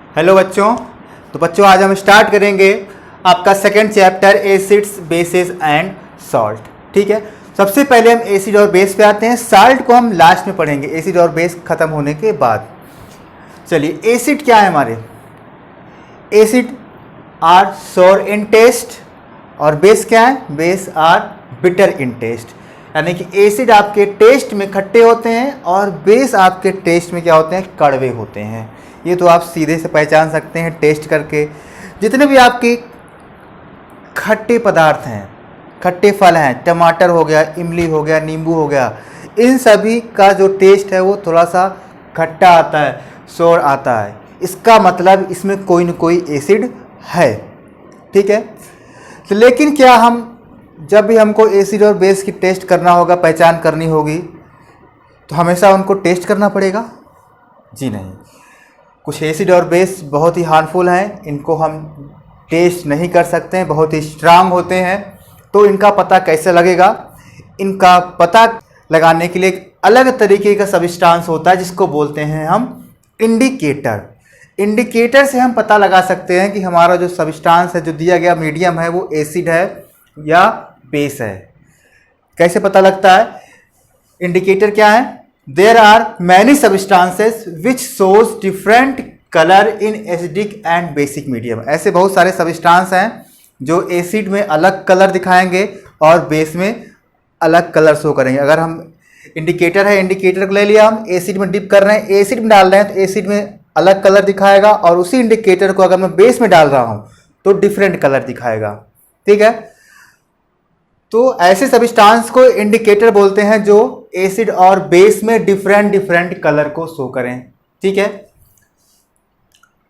Hello बच्चों। तो बच्चों आज हम स्टार्ट करेंगे आपका second chapter acids bases and salt. ठीक है, सबसे पहले हम एसिड और बेस पे आते हैं। साल्ट को हम लास्ट में पढ़ेंगे एसिड और बेस खत्म होने के बाद। चलिए, एसिड क्या है हमारे? एसिड आर सोर इन टेस्ट और बेस क्या है? Base are bitter in taste. यानी कि एसिड आपके टेस्ट में खट्टे होते हैं और बेस आपके टेस्ट में क्या होते हैं? कड़वे होते हैं। ये तो आप सीधे से पहचान सकते हैं टेस्ट करके। जितने भी आपके खट्टे पदार्थ हैं, खट्टे फल हैं, टमाटर हो गया, इमली हो गया, नींबू हो गया, इन सभी का जो टेस्ट है वो थोड़ा सा खट्टा आता है, सोर आता है। इसका मतलब इसमें कोई न कोई एसिड है। ठीक है, तो लेकिन क्या हम जब भी हमको एसिड और बेस की टेस्ट करना होगा, पहचान करनी होगी, तो हमेशा उनको टेस्ट करना पड़ेगा? जी नहीं। कुछ एसिड और बेस बहुत ही हार्मफुल हैं, इनको हम टेस्ट नहीं कर सकते हैं, बहुत ही स्ट्रांग होते हैं। तो इनका पता कैसे लगेगा? इनका पता लगाने के लिए एक अलग तरीके का सब्सटेंस होता है जिसको बोलते हैं हम इंडिकेटर। इंडिकेटर से हम पता लगा सकते हैं कि हमारा जो सब्सटेंस है, जो दिया गया मीडियम है, वो एसिड है या बेस है। कैसे पता लगता है? इंडिकेटर क्या है? There are many substances which shows different color in acidic and basic medium। ऐसे बहुत सारे सब्सटेंस हैं जो एसिड में अलग कलर दिखाएंगे और बेस में अलग कलर शो करेंगे। अगर हम इंडिकेटर है, इंडिकेटर को ले लिया, हम एसिड में डिप कर रहे हैं, एसिड में डाल रहे हैं, तो एसिड में अलग कलर दिखाएगा, और उसी इंडिकेटर को अगर मैं बेस में डाल रहा हूँ तो डिफरेंट कलर दिखाएगा। ठीक है, तो ऐसे सब्सटेंस को इंडिकेटर बोलते हैं जो एसिड और बेस में डिफरेंट कलर को शो करें। ठीक है,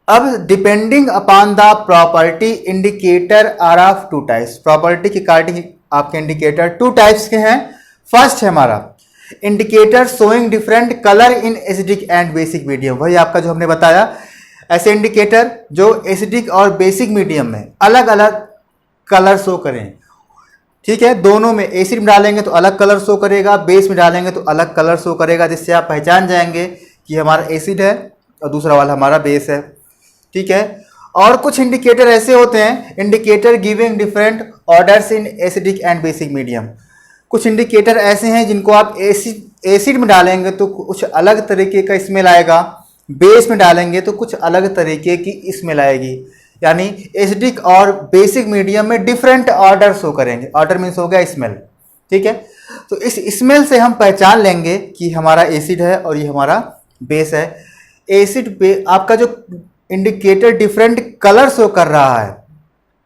अब depending upon the property indicator are of two types. Property के अकॉर्डिंग आपके इंडिकेटर टू टाइप्स के हैं। फर्स्ट है हमारा indicator showing different colour in acidic and basic medium. वही आपका जो हमने बताया, ऐसे इंडिकेटर जो एसिडिक और बेसिक मीडियम में अलग अलग कलर शो करें। ठीक है, दोनों में एसिड में डालेंगे तो अलग कलर शो करेगा, बेस में डालेंगे तो अलग कलर शो करेगा, जिससे आप पहचान जाएंगे कि हमारा एसिड है और दूसरा वाला हमारा बेस है। ठीक है, और कुछ इंडिकेटर ऐसे होते हैं, indicator giving different orders in acidic and basic medium. कुछ इंडिकेटर ऐसे हैं जिनको आप एसिड में डालेंगे तो कुछ अलग तरीके का स्मेल आएगा, बेस में डालेंगे तो कुछ अलग तरीके की स्मेल आएगी। यानी एसिडिक और बेसिक मीडियम में डिफरेंट ऑर्डर शो करेंगे। ऑर्डर मीन्स हो गया स्मेल। ठीक है, तो इस स्मेल से हम पहचान लेंगे कि हमारा एसिड है और ये हमारा बेस है। एसिड पे आपका जो इंडिकेटर डिफरेंट कलर शो कर रहा है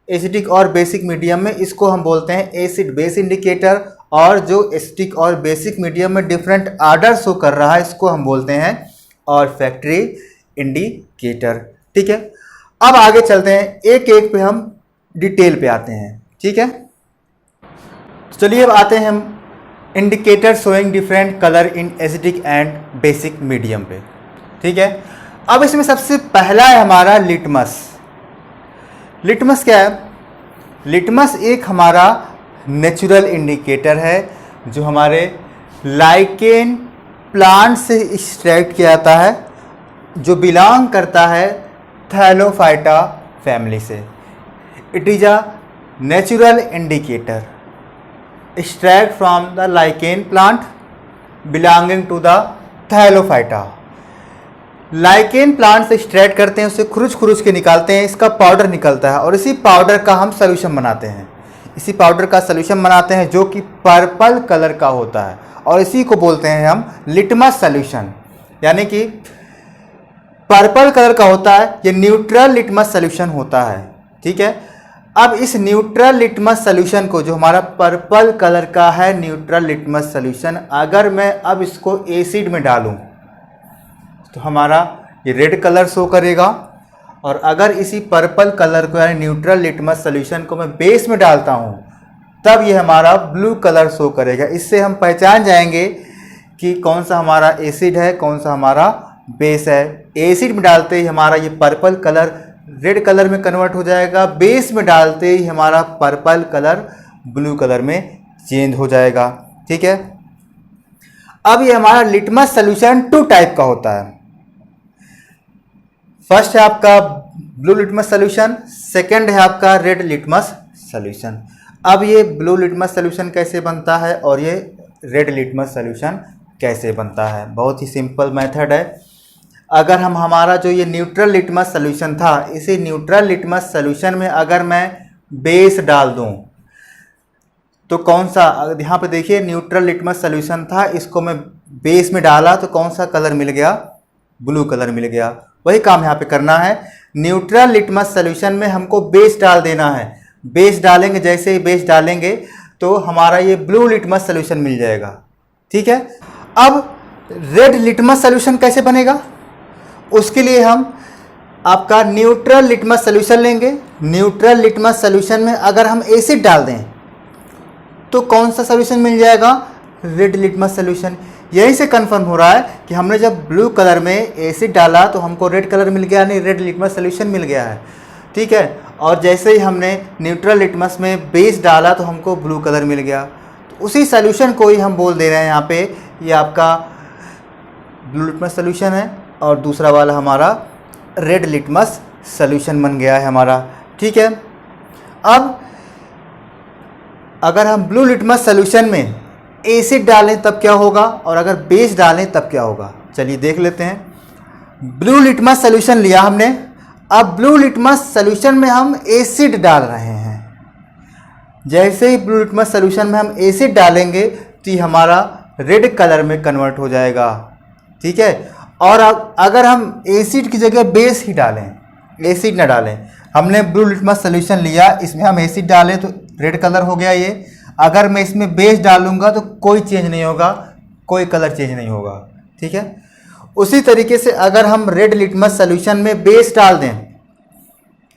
एसिडिक और बेसिक मीडियम में, इसको हम बोलते हैं एसिड बेस इंडिकेटर। और जो एसिडिक और बेसिक मीडियम में डिफरेंट ऑर्डर शो कर रहा है, इसको हम बोलते हैं और फैक्ट्री इंडिकेटर। ठीक है, अब आगे चलते हैं, एक एक पे हम डिटेल पे आते हैं। ठीक है, चलिए अब आते हैं हम indicator showing different colour in acidic and basic medium पे। ठीक है, अब इसमें सबसे पहला है हमारा लिटमस। लिटमस क्या है? लिटमस एक हमारा नेचुरल इंडिकेटर है जो हमारे लाइकेन प्लांट से एक्सट्रैक्ट किया जाता है, जो बिलोंग करता है थैलोफाइटा फैमिली से। It is a natural indicator extract from the lichen plant belonging to the thallophyta. Lichen plant से एक्सट्रैक्ट करते हैं, उसे खुरुच के निकालते हैं, इसका पाउडर निकलता है और इसी पाउडर का हम सोल्यूशन बनाते हैं। इसी पाउडर का सोल्यूशन बनाते हैं जो कि पर्पल कलर का होता है, और इसी को बोलते हैं हम लिटमस सोल्यूशन। यानी कि पर्पल कलर का होता है, ये न्यूट्रल लिटमस सोल्यूशन होता है। ठीक है, अब इस न्यूट्रल लिटमस सोल्यूशन को, जो हमारा पर्पल कलर का है न्यूट्रल लिटमस सोल्यूशन, अगर मैं अब इसको एसिड में डालूं तो हमारा ये रेड कलर शो करेगा। और अगर इसी पर्पल कलर को यानी न्यूट्रल लिटमस सोल्यूशन को मैं बेस में डालता हूँ तब ये हमारा ब्लू कलर शो करेगा। इससे हम पहचान जाएंगे कि कौन सा हमारा एसिड है, कौन सा हमारा बेस है। एसिड में डालते ही हमारा ये पर्पल कलर रेड कलर में कन्वर्ट हो जाएगा, बेस में डालते ही हमारा पर्पल कलर ब्लू कलर में चेंज हो जाएगा। ठीक है, अब ये हमारा लिटमस सोल्यूशन टू टाइप का होता है। फर्स्ट है आपका ब्लू लिटमस सोल्यूशन, सेकंड है आपका रेड लिटमस सोल्यूशन। अब ये ब्लू लिटमस सोल्यूशन कैसे बनता है और ये रेड लिटमस सोल्यूशन कैसे बनता है, बहुत ही सिंपल मेथड है। अगर हम हमारा जो ये न्यूट्रल लिटमस सोल्यूशन था, इसी न्यूट्रल लिटमस सोल्यूशन में अगर मैं बेस डाल दूं तो कौन सा, यहाँ पे देखिए न्यूट्रल लिटमस सोल्यूशन था, इसको मैं बेस में डाला तो कौन सा कलर मिल गया, ब्लू कलर मिल गया। वही काम यहाँ पे करना है, न्यूट्रल लिटमस सोल्यूशन में हमको बेस डाल देना है। बेस डालेंगे, जैसे ही बेस डालेंगे तो हमारा ये ब्लू लिटमस सोल्यूशन मिल जाएगा। ठीक है, अब रेड लिटमस सोल्यूशन कैसे बनेगा, उसके लिए हम आपका न्यूट्रल लिटमस सोल्यूशन लेंगे। न्यूट्रल लिटमस सोल्यूशन में अगर हम एसिड डाल दें तो कौन सा सोल्यूशन मिल जाएगा, रेड लिटमस सोल्यूशन। यहीं से कंफर्म हो रहा है कि हमने जब ब्लू कलर में एसिड डाला तो हमको रेड कलर मिल गया, नहीं रेड लिटमस सोल्यूशन मिल गया है। ठीक है, और जैसे ही हमने न्यूट्रल लिटमस में बेस डाला तो हमको ब्लू कलर मिल गया। तो उसी सोल्यूशन को ही हम बोल दे रहे हैं यहाँ पे, ये आपका ब्लू लिटमस सोल्यूशन है और दूसरा वाला हमारा रेड लिटमस सोल्यूशन बन गया है हमारा। ठीक है, अब अगर हम ब्लू लिटमस सोल्यूशन में एसिड डालें तब क्या होगा और अगर बेस डालें तब क्या होगा, चलिए देख लेते हैं। ब्लू लिटमस सोल्यूशन लिया हमने, अब ब्लू लिटमस सोल्यूशन में हम एसिड डाल रहे हैं। जैसे ही ब्लू लिटमस सोल्यूशन में हम एसिड डालेंगे तो ये हमारा रेड कलर में कन्वर्ट हो जाएगा। ठीक है, और अब अगर हम एसिड की जगह बेस ही डालें, एसिड ना डालें, हमने ब्लू लिटमस सोल्यूशन लिया, इसमें हम एसिड डालें तो रेड कलर हो गया ये। अगर मैं इसमें बेस डालूंगा तो कोई चेंज नहीं होगा, कोई कलर चेंज नहीं होगा। ठीक है, उसी तरीके से अगर हम रेड लिटमस सोल्यूशन में बेस डाल दें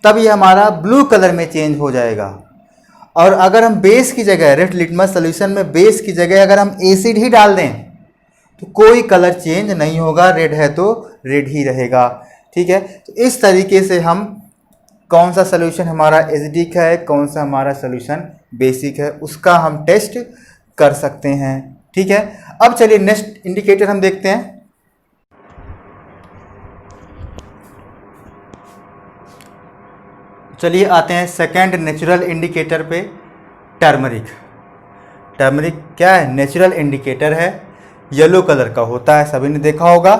तब ये हमारा ब्लू कलर में चेंज हो जाएगा। और अगर हम बेस की जगह, रेड लिटमस सोल्यूशन में बेस की जगह अगर हम एसिड ही डाल दें तो कोई कलर चेंज नहीं होगा, रेड है तो रेड ही रहेगा। ठीक है, तो इस तरीके से हम कौन सा सोल्यूशन हमारा एसिडिक है, कौन सा हमारा सोल्यूशन बेसिक है, उसका हम टेस्ट कर सकते हैं। ठीक है, अब चलिए नेक्स्ट इंडिकेटर हम देखते हैं। चलिए आते हैं सेकंड नेचुरल इंडिकेटर पे, टर्मरिक। टर्मरिक क्या है, नेचुरल इंडिकेटर है, येलो कलर का होता है, सभी ने देखा होगा।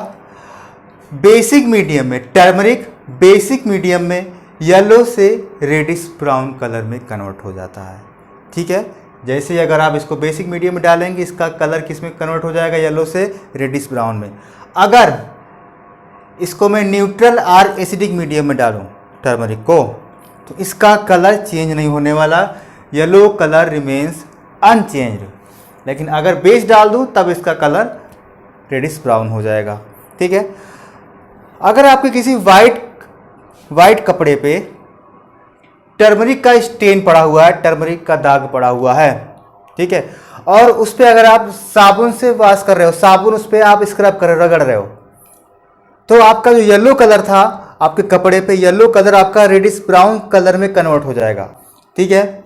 बेसिक मीडियम में टर्मरिक बेसिक मीडियम में येलो से रेडिश ब्राउन कलर में कन्वर्ट हो जाता है। ठीक है, जैसे ही अगर आप इसको बेसिक मीडियम में डालेंगे इसका कलर किस में कन्वर्ट हो जाएगा, येलो से रेडिश ब्राउन में। अगर इसको मैं न्यूट्रल और एसिडिक मीडियम में डालूं टर्मरिक को तो इसका कलर चेंज नहीं होने वाला, येलो कलर रिमेन्स अनचेंज्ड। लेकिन अगर बेस डाल दूं तब इसका कलर रेडिश ब्राउन हो जाएगा। ठीक है, अगर आपके किसी वाइट कपड़े पे टर्मरिक का स्टेन पड़ा हुआ है, टर्मरिक का दाग पड़ा हुआ है, ठीक है, और उस पर अगर आप साबुन से वॉश कर रहे हो, साबुन उस पर आप स्क्रब कर रहे हो, रगड़ रहे हो, तो आपका जो येलो कलर था आपके कपड़े पे, येलो कलर आपका रेडिश ब्राउन कलर में कन्वर्ट हो जाएगा। ठीक है,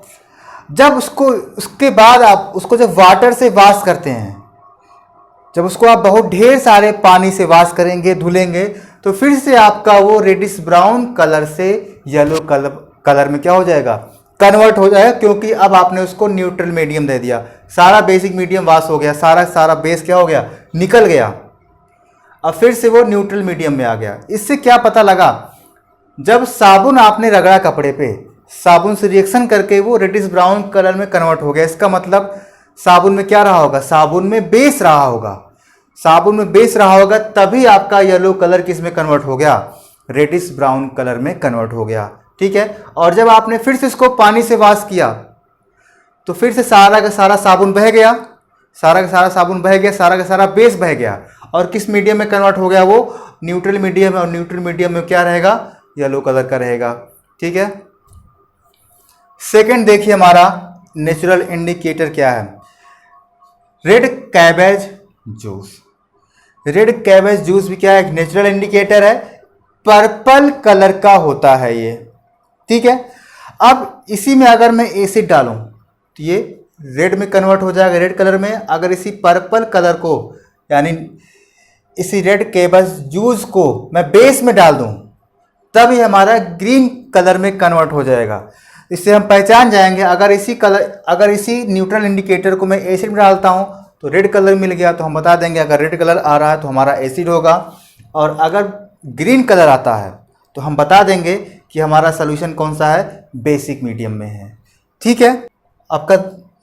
जब उसके बाद आप उसको जब वाटर से वॉश करते हैं, जब उसको आप बहुत ढेर सारे पानी से वॉश करेंगे, धुलेंगे, तो फिर से आपका वो रेडिश ब्राउन कलर से येलो कलर में क्या हो जाएगा, कन्वर्ट हो जाएगा, क्योंकि अब आपने उसको न्यूट्रल मीडियम दे दिया। सारा बेसिक मीडियम वॉश हो गया, सारा बेस क्या हो गया, निकल गया, अब फिर से वो न्यूट्रल मीडियम में आ गया। इससे क्या पता लगा, जब साबुन आपने रगड़ा कपड़े पे, साबुन से रिएक्शन करके वो रेडिश ब्राउन कलर में कन्वर्ट हो गया। इसका मतलब साबुन में क्या रहा होगा, साबुन में बेस रहा होगा, साबुन में बेस रहा होगा, तभी आपका येलो कलर किस में कन्वर्ट हो गया, रेडिश ब्राउन कलर में कन्वर्ट हो गया। ठीक है, और जब आपने फिर से इसको पानी से वॉश किया तो फिर से सारा का सारा साबुन बह गया, सारा का सारा साबुन बह गया, सारा का सारा बेस बह गया, और किस मीडियम में कन्वर्ट हो गया, वो न्यूट्रल मीडियम है, और न्यूट्रल मीडियम में क्या रहेगा, येलो कलर का रहेगा। ठीक है, सेकंड देखिए हमारा नेचुरल इंडिकेटर क्या है, red cabbage juice. Red cabbage juice भी क्या है, एक नेचुरल इंडिकेटर है, पर्पल कलर का होता है ये। ठीक है, अब इसी में अगर मैं एसिड डालूं तो ये रेड में कन्वर्ट हो जाएगा, रेड कलर में। अगर इसी पर्पल कलर को यानी इसी रेड कैबेज जूस को मैं बेस में डाल दूं तब ये हमारा ग्रीन कलर में कन्वर्ट हो जाएगा। इससे हम पहचान जाएंगे, अगर इसी न्यूट्रल इंडिकेटर को मैं एसिड में डालता हूँ तो रेड कलर मिल गया, तो हम बता देंगे अगर रेड कलर आ रहा है तो हमारा एसिड होगा, और अगर ग्रीन कलर आता है तो हम बता देंगे कि हमारा सोल्यूशन कौन सा है, बेसिक मीडियम में है। ठीक है। आपका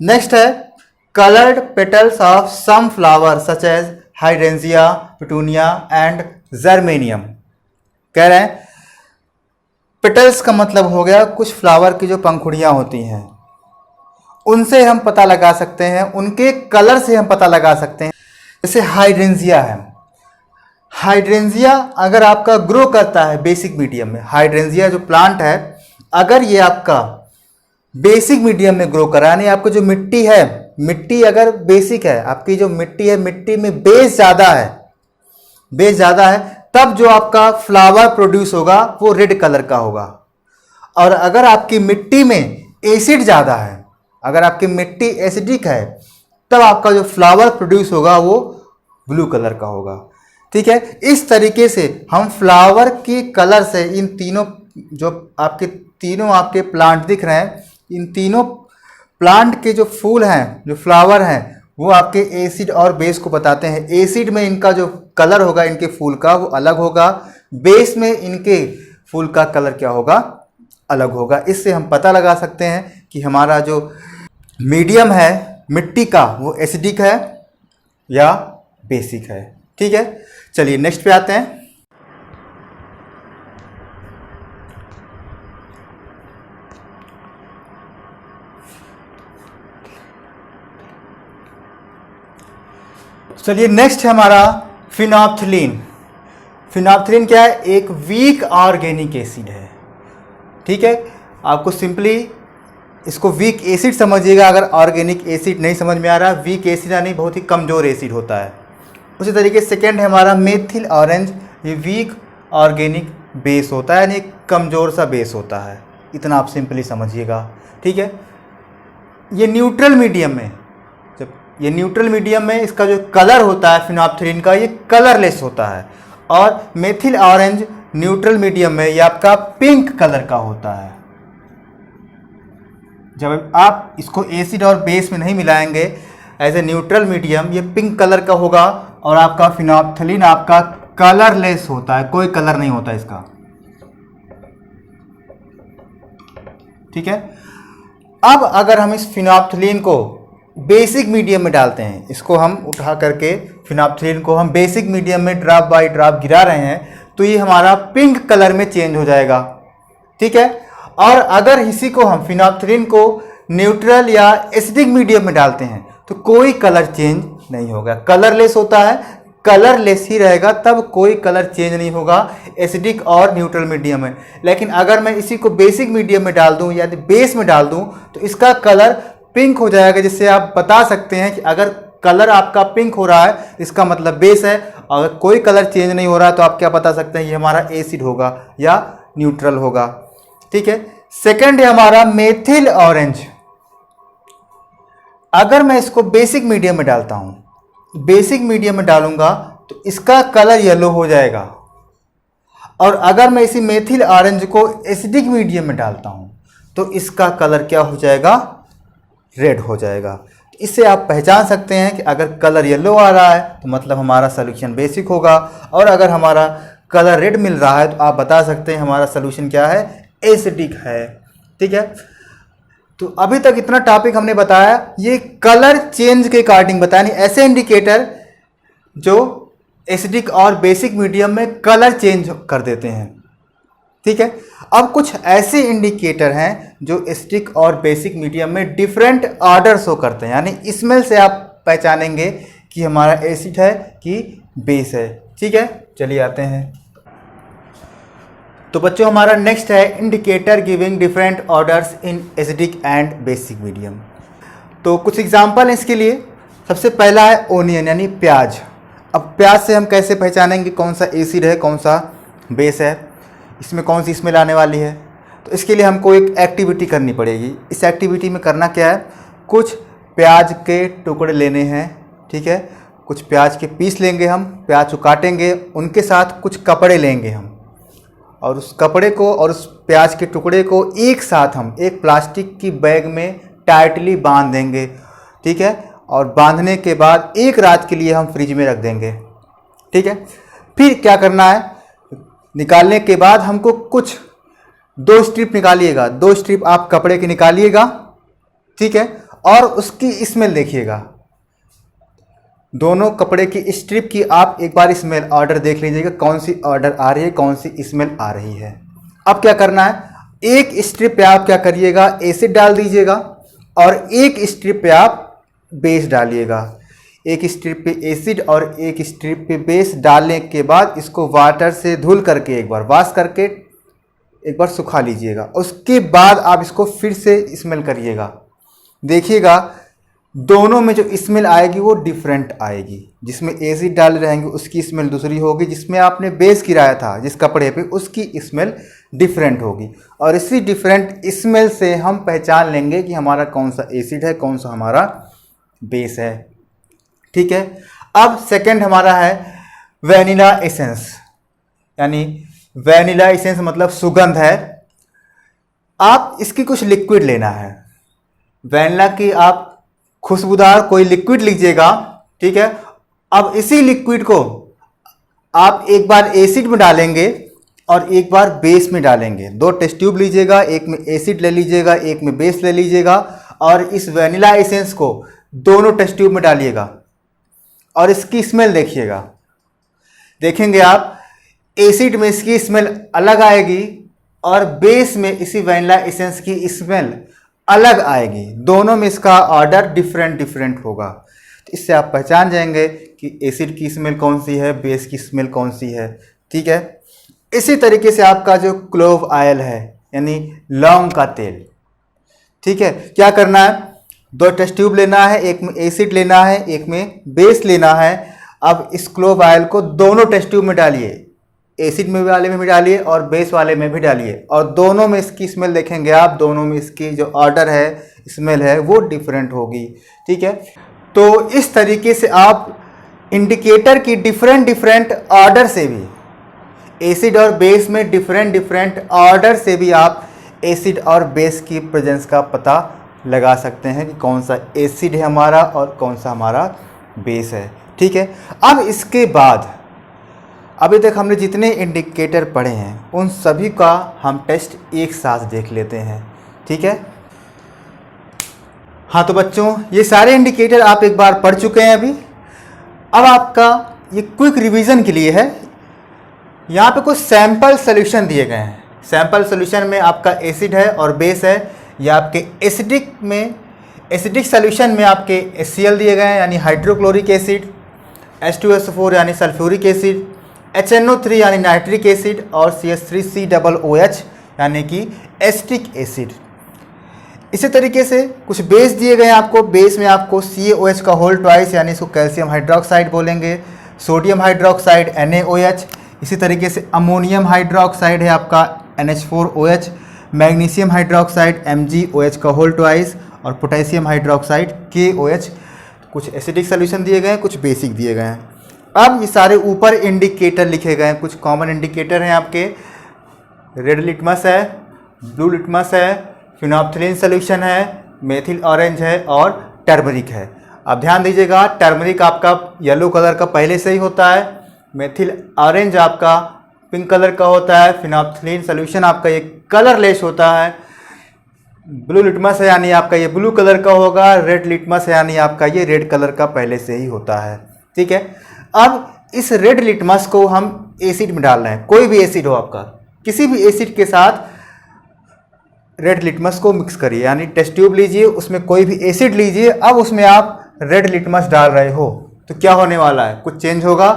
नेक्स्ट है coloured petals of some flower such as hydrangea, petunia and germanium. कह रहे हैं पेटल्स का मतलब हो गया कुछ फ्लावर की जो पंखुड़ियाँ होती हैं, उनसे हम पता लगा सकते हैं, उनके कलर से हम पता लगा सकते हैं। जैसे हाइड्रेंजिया है, हाइड्रेंजिया अगर आपका ग्रो करता है बेसिक मीडियम में, हाइड्रेंजिया जो प्लांट है अगर ये आपका बेसिक मीडियम में ग्रो करा, यानी आपको जो मिट्टी है, मिट्टी अगर बेसिक है, आपकी जो मिट्टी है मिट्टी में बेस ज़्यादा है, तब जो आपका फ्लावर प्रोड्यूस होगा वो रेड कलर का होगा। और अगर आपकी मिट्टी में एसिड ज़्यादा है, अगर आपकी मिट्टी एसिडिक है, तब आपका जो फ्लावर प्रोड्यूस होगा वो ब्लू कलर का होगा। ठीक है। इस तरीके से हम फ्लावर की कलर से इन तीनों जो आपके प्लांट दिख रहे हैं, इन तीनों प्लांट के जो फूल हैं, जो फ्लावर हैं, वो आपके एसिड और बेस को बताते हैं। एसिड में इनका जो कलर होगा इनके फूल का वो अलग होगा, बेस में इनके फूल का कलर क्या होगा, अलग होगा। इससे हम पता लगा सकते हैं कि हमारा जो मीडियम है मिट्टी का वो एसिडिक है या बेसिक है। ठीक है। चलिए नेक्स्ट पे आते हैं। चलिए नेक्स्ट है हमारा फिनोप्थिलीन। फिनोप्थिलीन क्या है, एक वीक ऑर्गेनिक एसिड है। ठीक है। आपको सिंपली इसको वीक एसिड समझिएगा, अगर ऑर्गेनिक एसिड नहीं समझ में आ रहा, वीक एसिड यानी बहुत ही कमज़ोर एसिड होता है। उसी तरीके सेकेंड है हमारा मेथिल ऑरेंज, ये वीक ऑर्गेनिक बेस होता है, यानी कमज़ोर सा बेस होता है। इतना आप सिंपली समझिएगा। ठीक है। ये न्यूट्रल मीडियम में, जब ये न्यूट्रल मीडियम में इसका जो कलर होता है फिनोप्थिलीन का, ये कलरलेस होता है, और मेथिल ऑरेंज न्यूट्रल मीडियम में ये आपका पिंक कलर का होता है। जब आप इसको एसिड और बेस में नहीं मिलाएंगे, एज ए न्यूट्रल मीडियम ये पिंक कलर का होगा, और आपका फिनोप्थिलीन आपका कलरलेस होता है, कोई कलर नहीं होता इसका। ठीक है। अब अगर हम इस फिनोप्थिलीन को बेसिक मीडियम में डालते हैं, इसको हम उठा करके फिनोप्थिलीन को हम बेसिक मीडियम में ड्रॉप बाय ड्रॉप गिरा रहे हैं, तो ये हमारा पिंक कलर में चेंज हो जाएगा। ठीक है। और अगर इसी को हम फिनोप्थिलीन को न्यूट्रल या एसिडिक मीडियम में डालते हैं तो कोई कलर चेंज नहीं होगा, कलरलेस होता है, कलरलेस ही रहेगा, तब कोई कलर चेंज नहीं होगा एसिडिक और न्यूट्रल मीडियम में। लेकिन अगर मैं इसी को बेसिक मीडियम में डाल दूं या बेस में डाल दूं तो इसका कलर पिंक हो जाएगा, जिससे आप बता सकते हैं कि अगर कलर आपका पिंक हो रहा है इसका मतलब बेस है, अगर कोई कलर चेंज नहीं हो रहा तो आप क्या बता सकते हैं, ये हमारा एसिड होगा या न्यूट्रल होगा। ठीक है। सेकंड है हमारा मेथिल ऑरेंज। अगर मैं इसको बेसिक मीडियम में डालता हूं, बेसिक मीडियम में डालूंगा तो इसका कलर येलो हो जाएगा, और अगर मैं इसी मेथिल ऑरेंज को एसिडिक मीडियम में डालता हूं तो इसका कलर क्या हो जाएगा, रेड हो जाएगा। इससे आप पहचान सकते हैं कि अगर कलर येलो आ रहा है तो मतलब हमारा सोल्यूशन बेसिक होगा, और अगर हमारा कलर रेड मिल रहा है तो आप बता सकते हैं हमारा सोल्यूशन क्या है, एसिडिक है। ठीक है। तो अभी तक इतना टॉपिक हमने बताया, ये कलर चेंज के अकॉर्डिंग बताया, नहीं ऐसे इंडिकेटर जो एसिडिक और बेसिक मीडियम में कलर चेंज कर देते हैं। ठीक है। अब कुछ ऐसे इंडिकेटर हैं जो एसिडिक और बेसिक मीडियम में डिफरेंट ऑर्डर शो करते हैं, यानी स्मेल से आप पहचानेंगे कि हमारा एसिड है कि बेस है। ठीक है। चलिए आते हैं। तो बच्चों हमारा नेक्स्ट है indicator giving different orders in acidic and basic medium. तो कुछ एग्जांपल इसके लिए, सबसे पहला है ओनियन यानी प्याज। अब प्याज से हम कैसे पहचानेंगे कौन सा एसिड है कौन सा बेस है, इसमें कौन सी स्मेल आने वाली है। तो इसके लिए हमको एक एक्टिविटी करनी पड़ेगी। इस एक्टिविटी में करना क्या है, कुछ प्याज के टुकड़े लेने हैं। ठीक है। कुछ प्याज के पीस लेंगे हम, प्याज को काटेंगे, उनके साथ कुछ कपड़े लेंगे हम, और उस कपड़े को और उस प्याज के टुकड़े को एक साथ हम एक प्लास्टिक की बैग में टाइटली बांध देंगे, ठीक है। और बांधने के बाद एक रात के लिए हम फ्रिज में रख देंगे, ठीक है। फिर क्या करना है, निकालने के बाद हमको कुछ 2 स्ट्रिप निकालिएगा, 2 स्ट्रिप आप कपड़े की निकालिएगा, ठीक है। और उसकी स्मेल देखिएगा, दोनों कपड़े की स्ट्रिप की आप एक बार स्मेल ऑर्डर देख लीजिएगा, कौन सी ऑर्डर आ रही है, कौन सी स्मेल आ रही है। अब क्या करना है, एक स्ट्रिप पे आप क्या करिएगा, एसिड डाल दीजिएगा और एक स्ट्रिप पे आप बेस डालिएगा। एक स्ट्रिप पे एसिड और एक स्ट्रिप पे बेस डालने के बाद इसको वाटर से धुल करके एक बार वॉश करके एक बार सुखा लीजिएगा। उसके बाद आप इसको फिर से स्मेल करिएगा, देखिएगा दोनों में जो स्मेल आएगी वो डिफरेंट आएगी। जिसमें एसिड डाले रहेंगे उसकी स्मेल दूसरी होगी, जिसमें आपने बेस गिराया था जिस कपड़े पे उसकी स्मेल डिफरेंट होगी। और इसी डिफरेंट स्मेल से हम पहचान लेंगे कि हमारा कौन सा एसिड है, कौन सा हमारा बेस है, ठीक है। अब सेकंड हमारा है वैनिला एसेंस, यानी वैनिला एसेंस मतलब सुगंध है। आप इसकी कुछ लिक्विड लेना है, वैनिला की आप खुशबूदार कोई लिक्विड लीजिएगा, ठीक है। अब इसी लिक्विड को आप एक बार एसिड में डालेंगे और एक बार बेस में डालेंगे। 2 टेस्ट ट्यूब लीजिएगा, एक में एसिड ले लीजिएगा, एक में बेस ले लीजिएगा और इस वैनिला एसेंस को दोनों टेस्ट ट्यूब में डालिएगा और इसकी स्मेल देखिएगा। देखेंगे आप एसिड में इसकी स्मेल अलग आएगी और बेस में इसी वैनिला एसेंस की स्मेल अलग आएगी, दोनों में इसका ऑर्डर डिफरेंट होगा। तो इससे आप पहचान जाएंगे कि एसिड की स्मेल कौन सी है, बेस की स्मेल कौन सी है, ठीक है। इसी तरीके से आपका जो क्लोव ऑयल है यानी लौंग का तेल, ठीक है, क्या करना है, 2 टेस्ट ट्यूब लेना है, एक में एसिड लेना है, एक में बेस लेना है। अब इस क्लोव ऑयल को दोनों टेस्ट ट्यूब में डालिए, एसिड में वाले में भी डालिए और बेस वाले में भी डालिए और दोनों में इसकी स्मेल देखेंगे आप, दोनों में इसकी जो ऑर्डर है, स्मेल है वो डिफरेंट होगी, ठीक है। तो इस तरीके से आप इंडिकेटर की डिफरेंट ऑर्डर से भी, एसिड और बेस में डिफरेंट ऑर्डर से भी आप एसिड और बेस की प्रेजेंस का पता लगा सकते हैं कि कौन सा एसिड है हमारा और कौन सा हमारा बेस है, ठीक है। अब इसके बाद अभी तक हमने जितने इंडिकेटर पढ़े हैं उन सभी का हम टेस्ट एक साथ देख लेते हैं, ठीक है। हाँ तो बच्चों ये सारे इंडिकेटर आप एक बार पढ़ चुके हैं अभी। अब आपका ये क्विक रिवीजन के लिए है, यहाँ पे कुछ सैंपल सोल्यूशन दिए गए हैं। सैंपल सोल्यूशन में आपका एसिड है और बेस है, या आपके एसिडिक सोल्यूशन में आपके HCl दिए गए हैं यानी हाइड्रोक्लोरिक एसिड, H2SO4 यानी सल्फ्यूरिक एसिड, HNO3 यानी नाइट्रिक एसिड और CH3COOH यानी कि एसिटिक एसिड। इसी तरीके से कुछ बेस दिए गए हैं आपको, बेस में आपको CaOH का होल ट्वाइस यानी इसको कैल्शियम हाइड्रोक्साइड बोलेंगे, सोडियम हाइड्रोक्साइड NaOH, इसी तरीके से अमोनियम हाइड्रोक्साइड है आपका NH4OH, मैग्नीशियम हाइड्रोक्साइड MgOH का होल ट्वाइस और पोटेशियम हाइड्रोक्साइड KOH। कुछ एसिडिक सोल्यूशन दिए गए हैं, कुछ बेसिक दिए गए हैं। अब ये सारे ऊपर इंडिकेटर लिखे गए हैं, कुछ कॉमन इंडिकेटर हैं आपके, रेड लिटमस है, ब्लू लिटमस है, फिनोप्थिलीन सोल्यूशन है, मेथिल ऑरेंज है और टर्मरिक है। अब ध्यान दीजिएगा, टर्मरिक आपका येलो कलर का पहले से ही होता है, मेथिल ऑरेंज आपका पिंक कलर का होता है, फिनोप्थिलीन सोल्यूशन आपका ये कलरलेस होता है, ब्लू लिटमस है यानी आपका ये ब्लू कलर का होगा, रेड लिटमस है यानी आपका ये रेड कलर का पहले से ही होता है, ठीक है। अब इस रेड लिटमस को हम एसिड में डाल रहे हैं, कोई भी एसिड हो आपका, किसी भी एसिड के साथ रेड लिटमस को मिक्स करिए, यानी टेस्ट ट्यूब लीजिए, उसमें कोई भी एसिड लीजिए, अब उसमें आप रेड लिटमस डाल रहे हो तो क्या होने वाला है, कुछ चेंज होगा,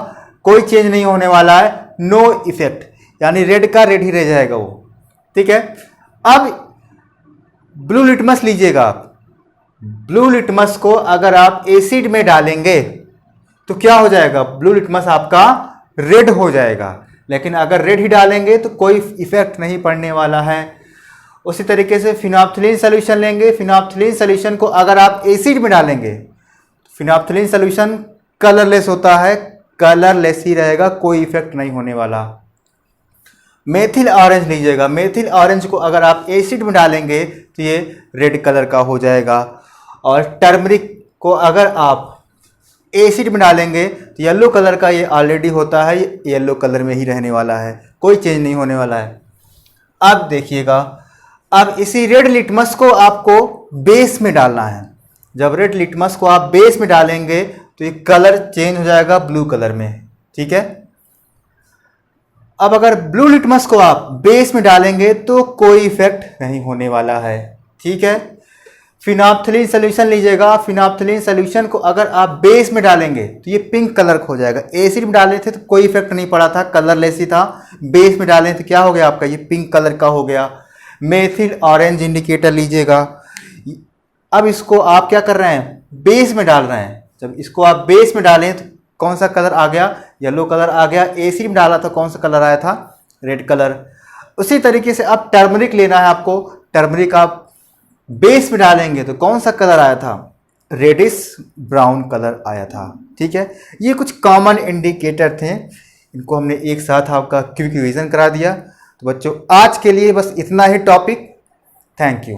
कोई चेंज नहीं होने वाला है, नो इफेक्ट, यानी रेड का रेड ही रह जाएगा वो, ठीक है। अब ब्लू लिटमस लीजिएगा आप, ब्लू लिटमस को अगर आप एसिड में डालेंगे तो क्या हो जाएगा, ब्लू लिटमस आपका रेड हो जाएगा, लेकिन अगर रेड ही डालेंगे तो कोई इफेक्ट नहीं पड़ने वाला है। उसी तरीके से फिनोप्थिलीन सोल्यूशन लेंगे, फिनोप्थिलीन सोल्यूशन को अगर आप एसिड में डालेंगे तो फिनोप्थिलीन सोल्यूशन कलरलेस होता है, कलरलेस ही रहेगा, कोई इफेक्ट नहीं होने वाला। मेथिल ऑरेंज लीजिएगा, मेथिल ऑरेंज को अगर आप एसिड में डालेंगे तो ये रेड कलर का हो जाएगा। और टर्मरिक को अगर आप एसिड में डालेंगे तो येलो कलर का ये ऑलरेडी होता है, ये येलो कलर में ही रहने वाला है, कोई चेंज नहीं होने वाला है। अब देखिएगा, अब इसी रेड लिटमस को आपको बेस में डालना है। जब रेड लिटमस को आप बेस में डालेंगे तो ये कलर चेंज हो जाएगा ब्लू कलर में, ठीक है। अब अगर ब्लू लिटमस को आप बेस में डालेंगे तो कोई इफेक्ट नहीं होने वाला है, ठीक है। फिनोप्थलीन सोल्यूशन लीजिएगा, फिनोप्थलीन सोल्यूशन को अगर आप बेस में डालेंगे तो ये पिंक कलर का हो जाएगा। एसिड में डाले थे तो कोई इफेक्ट नहीं पड़ा था, कलरलेस ही था। बेस में डालें तो क्या हो गया आपका, ये पिंक कलर का हो गया। मेथिल ऑरेंज इंडिकेटर लीजिएगा, अब इसको आप क्या कर रहे हैं, बेस में डाल रहे हैं। जब इसको आप बेस में डालें तो कौन सा कलर आ गया, येलो कलर आ गया। एसिड में डाला तो कौन सा कलर आया था, रेड कलर। उसी तरीके से अब टर्मरिक लेना है आपको, टर्मरिक आप बेस में डालेंगे तो कौन सा कलर आया था, रेडिश ब्राउन कलर आया था, ठीक है। ये कुछ कॉमन इंडिकेटर थे, इनको हमने एक साथ आपका क्विक रिवीजन करा दिया। तो बच्चों आज के लिए बस इतना ही टॉपिक। Thank you.